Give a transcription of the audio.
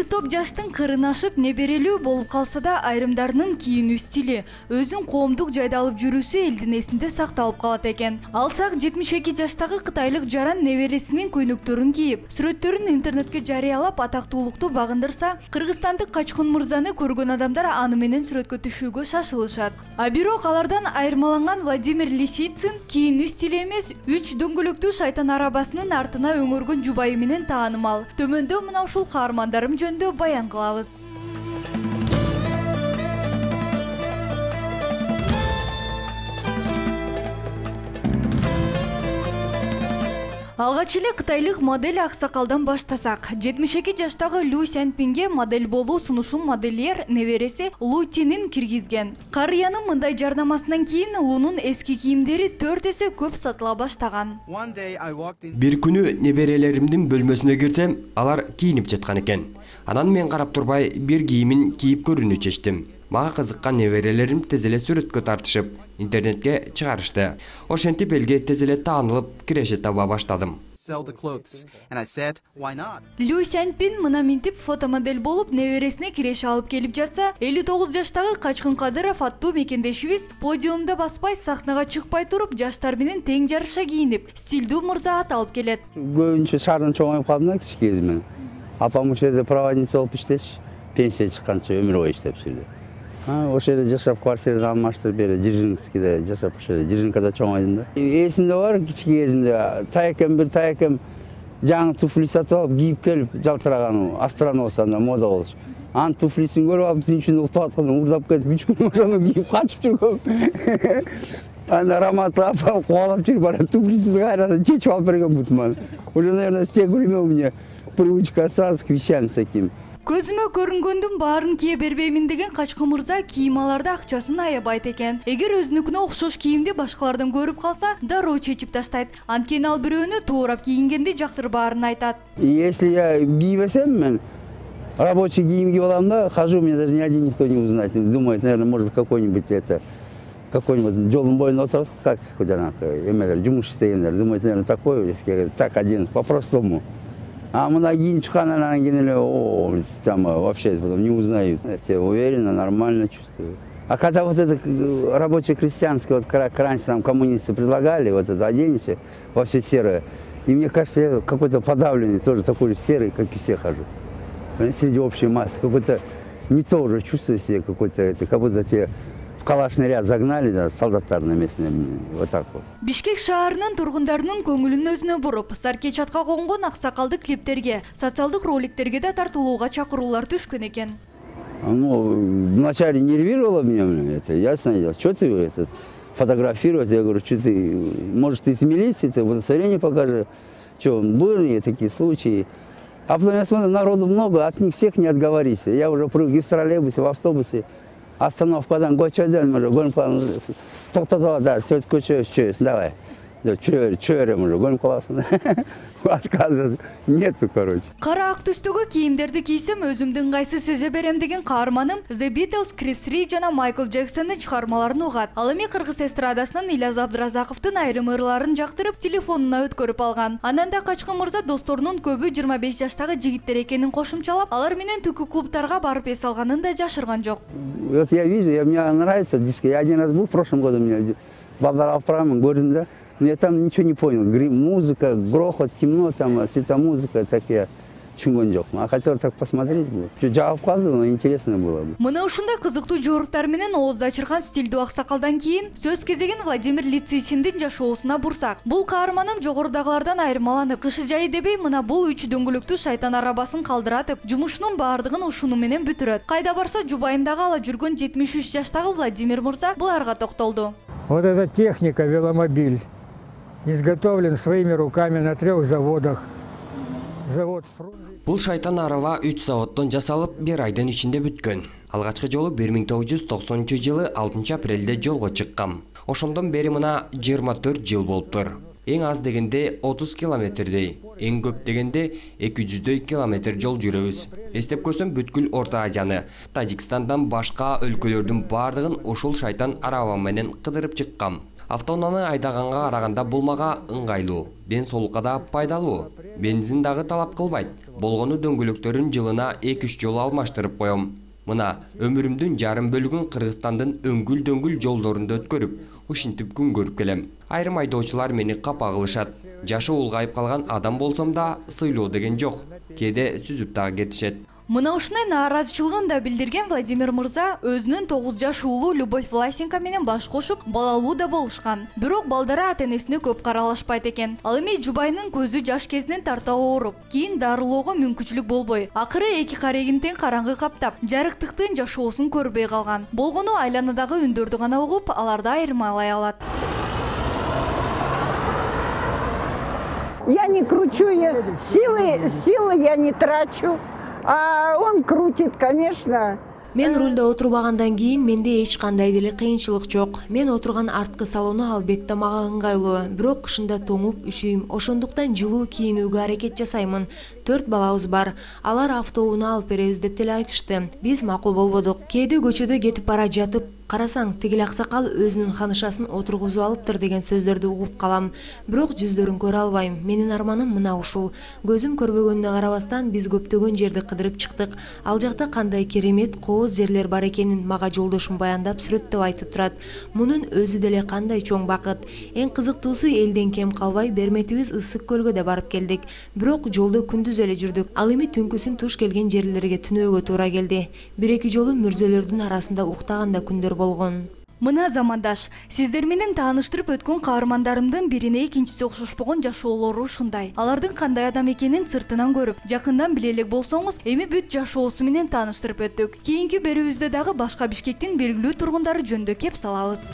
топ жаштын кырын ашып неберелүү болуп калса да, айрымдарынын кийинүү стили, өзүн коомдук жайда алып жүрүүсү элдин эсинде сакталып калат экен. Алсак 72 жаштагы кытайлык жаран небересинин көйнөктөрүн кийип, сүрөттөрүн интернетке жарыялап атактуулукту багындырса, кыргызстандык Качкын мырзаны көргөн адамдар аны менен сүрөткө түшүүгө шашылышат. А бирок алардан айырмаланган Владимир Лисицын кийинүү стили эмес, 3 дөңгөлөктүү шайтан арабасынын артына өңөргөн жубайы менен таанымал. Төмөндө мына ушул каармандарым жөнүндө баян кылабыз. Алгач эле кытайлык модель аксакалдан баштасак, 72 жаштагы Лу Сяньпинге модель болуу сунушун модельер небереси Лу Тинин киргизген. Карыянын мындай жарнамасынан кийин Лунун эски кийимдери 4 эсе көп сатыла баштаган. Бир күнү неберелеримдин бөлмөсүнө кирсем, алар кийинип жаткан экен. Анан мен карап турбай бир кийимин кийип көрүүнү чечтим. Мага кызыккан неберелерим тез эле сүрөткө тартышып, интернетке чыгарышты. Ошентип элге тез эле таанылып, киреше таба баштадым. Лю Сяньпин мына минтип фотомодель болуп небересине киреше алып келип жатса, 59 жаштагы Качкын Кадыров аттуу мекендешибиз подиумда баспай, сахнага чыкпай туруп, жаштар менен тең жарыша кийинип, стилдүү мырза ат алып келет. Көбүнчө шаардын чоңоюп калдым да кичи кезимен. Апам ошол жерде проводница болуп иштеши, пенсия чыкканча өмүр бою иштеп жүрдү. Ошол жерде жашап, квартираны алмаштырып бери Дзержинскийде жашап, ошол жерде Дзержинкада чоңойдум да. Эсимде бар, кичи кезимде бир таякем жаңы туфли сатып алып, кийип келип, жалтыраган астроносанда мода болчу. Анын туфлисин көрүп алып, түн ичинде уктап атканда урдап кетип, 3 күн ошону кийип качып жүргөм. Анда Рамат апам кубалап жүрүп, бара туфлисин кайрадан чечип алып берген бутуман. Уже, наверное, с тех времен у меня привычка осталась к вещам таким. Көзүмө көрүнгөндүн баарын кие бербеймин деген Качкын мырза кийим аларда акчасын аябайт экен. Эгер өзүнүкүнө окшош кийимди башкалардан көрүп калса, дароо чечип таштайт. Анткени ал бирөөнү туурап кийингенди жактырбаарын айтат. Если я кийбесем, мен рабочий кийим кийип алам да, хожу, меня даже ни один никто не узнает. Думает, наверное, может какой-нибудь жолдун боюнда отурат, как жанагы эмелер, жумуш иштегендер. Думает, наверное, такой, так один, по-простому. А мына кийин чыккандан кийин эле, там вообще потом не узнают. Я себя уверенно, нормально чувствую. А когда вот это рабочее крестьянское, вот как раньше нам коммунисты предлагали, вот это оденешься во все серое, и мне кажется, я какой-то подавленный, тоже такой же серый, как и все хожу. Среди общей массы, какой-то не то уже чувствую себя, какой-то, как будто тебе в калашный ряд загнали, да, солдаттар на местные, вот так вот. Бишкек шаарынын тургундарынын көңүлүн өзүнө буруп, Сарке чатка конгон аксакалды клиптерге, социалдык роликтерге да тартылууга чакыруулар түшкөн экен. Ну, вначале нервировало меня это, ясно дело. Что ты это фотографировать? Я говорю, что ты, может, ты из милиции, ты удостоверение покажи. Что, были такие случаи. А потом я смотрю, народу много, от них всех не отговоришься. Я уже прыгаю в троллейбусе, в автобусе. Остановкадан көчөдөн көнүп калдым. Токтото, да, сөйт көчө, давай. Чөйрөм уже көнүп каласың. Отказывать нету, короче. Кара ак түстөгү кийимдерди кийсем өзүмдүн ыңгайсыз сезе берем деген каарманым The Beatles, Крис Ри жана Майкл Джексондун чыгармаларын угат. Ал эми кыргыз эстрадасынын Ильяз Абдыразаковдун айрым ырларын жактырып, телефонуна өткөрүп алган. Анан да Качкын мырза досторунун көбү 25 жаштагы жигиттер экенин кошумчалап, алар менен түкү клубтарга барып эс алганын да жашырган жок. Вот я вижу, мне нравится диско. Я один раз был в прошлом году, меня Балдар Алпрамын көрдүм да. Но я там ничего не понял. Музыка, грохот, темно, там, светомузыка, так я чунгон жок. А хотел так посмотреть. Жаап калды, но интересно было. Мына ушундай кызыктуу жоруктар менен оозду ачырган стилдүү аксакалдан кийин сөз кезеген Владимир Лисициндин жашоосуна бурсак. Бул каарманым жогорудагылардан айырмаланып, кышы жайы дебей мына бул 3 дөңгөлөктүү шайтан арабасын калдыратып, жумушунун баардыгын ушуну менен бүтүрөт. Кайда барса жубайындагы ала жүргөн 73 жаштагы Владимир мырза буларга токтолду. Вот эта техника, веломобиль, изготовлен своими руками на 3 заводах. Бул шайтан араба 3 заводдон жасалып, 1 айдын ичинде бүткөн. Алгачкы жолу 1990-жылы 6 апрелде жолго чыккам. Ошондон бери мына 24 жыл болуптур. Эң аз дегенде 30 километрдей, эң көп дегенде 200 километр жол жүрөбүз. Эстеп көрсөм бүткүл Орто Азияны, Тажикстандан башка өлкөлөрдүн бардыгын ушул шайтан араба менен кыдырып чыккам. Автоунааны айдаганга караганда бул мага ыңгайлуу, ден-соолукка да пайдалуу. Бензин дагы талап кылбайт. Болгону дөңгөлөктөрүн жылына 2-3 жолу алмаштырып коем. Мына өмүрүмдүн жарым бөлүгүн Кыргызстандын өңгүл-дөңгүл жолдорунда өткөрүп, ушинтип күн көрүп келем. Айрым айдоочулар мени капа кылышат. Жашы улгайып калган адам болсом да сыйлоо деген жок. Кээде сүзүп дагы кетишет. Мына ушундай нааразычылыгын да билдирген Владимир мырза өзүнүн 9 жаш уулу Любовь Власенко менен баш кошуп, балалуу да болушкан. Бирок балдары ата-энесине көп каралашпайт экен. Ал эми жубайынын көзү жаш кезинен тарта ооруп, кийин дарылоого мүмкүнчүлүк болбой, акыры эки карегин тең караңгы каптап, жарыктыктын жашоосун көрбөй калган. Болгону айланадагы үндөрдү гана угуп, аларды айырмалай алат. Я не кручу, силы я не трачу. А он крутит, конечно. Мен рулда отурбагандан кийин менде эч кандай деле кыйынчылык жок. Мен отурган арткы салону албетте мага ыңгайлуу. Бирок кышында тоңуп үшүйм. Ошондуктан жылуу кийинүүгө аракет жасаймын. 4 балабыз бар. Алар автоунаа алып беребиз деп деле айтышты. Биз макул болбодук. Кээде көчөдө кетип бара жатып, карасаң, тигил аксакал өзүнүн ханышасын отургузуп алыптыр деген сөздөрдү угуп калам. Бирок жүздөрүн көрө албайм. Менин арманым мына ушул. Көзүм көрбөгөнүнө карабастан биз көптөгөн жерди кыдырып чыктык. Ал жакта кандай керемет кооз жерлер бар экенин мага жолдошум баяндап сүрөттөп айтып турат. Мунун өзү деле кандай чоң бакыт. Эң кызыктуусу элден кем калбай Берметибиз ысык көлгө да барып келдик. Бирок жолдо күндүз эле жүрдүк. Ал эми түнкүсүн туш келген жерлерге түнөөгө туура келди. Бир-эки жолу мүрзөлөрдүн арасында уктаган да күндөр болгон. Мына замандаш, сиздер менен тааныштырып өткөн каармандарымдын бирине экинчиси окшошпогон жашоолору ушундай. Алардын кандай адам экенин сыртынан көрүп, жакындан биле элек болсоңуз, эми бүт жашоосу менен тааныштырып өттүк. Кийинки берүүбүздө дагы башка Бишкектин белгилүү тургундары жөнүндө кеп салабыз.